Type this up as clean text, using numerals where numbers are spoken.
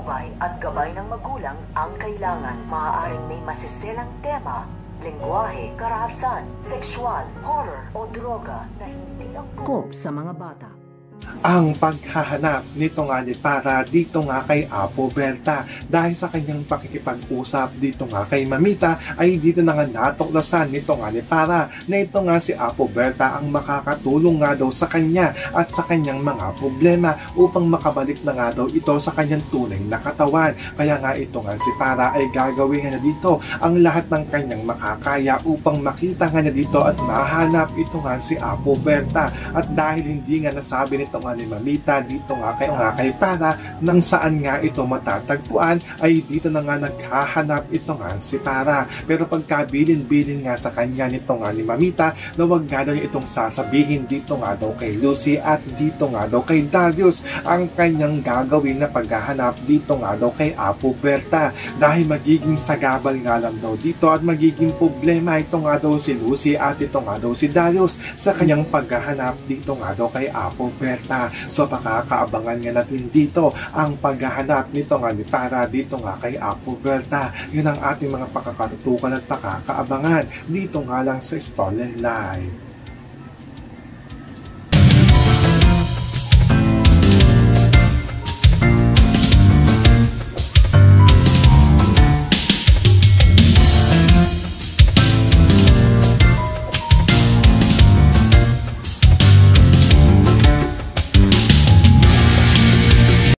patnubay at gabay ng magulang ang kailangan. Maaaring may masiselang tema, lengguwahe, karahasan, sexual, horror o droga na hindi angkop sa mga bata. Ang paghahanap nito nga ni Para dito nga kay Apo Berta dahil sa kanyang pakikipag-usap dito nga kay Mamita ay dito na nga natuklasan nito nga ni Para na ito nga si Apo Berta ang makakatulong nga daw sa kanya at sa kanyang mga problema upang makabalik na nga daw ito sa kanyang tunay na katawan. Kaya nga ito nga si Para ay gagawin nga na dito ang lahat ng kanyang makakaya upang makita nga na dito at mahanap ito nga si Apo Berta. At dahil hindi nga nasabi nito nga ni Mamita dito nga kay Para nang saan nga ito matatagpuan ay dito na nga naghahanap ito nga si Para. Pero pagkabilin-bilin nga sa kanya nito nga ni Mamita na wag nga daw itong sasabihin dito nga daw kay Lucy at dito nga daw kay Darius ang kanyang gagawin na paghahanap dito nga daw kay Apo Berta dahil magiging sagabal nga lang daw dito at magiging problema ito nga daw si Lucy at ito nga daw si Darius sa kanyang paghahanap dito nga daw kay Apo Berta. So pakakaabangan nga natin dito ang paghahanap nito nga ni Para dito nga kay Apo Berta. Yun ang ating mga pakakatutukan at pakakaabangan dito nga lang sa Stolen Live.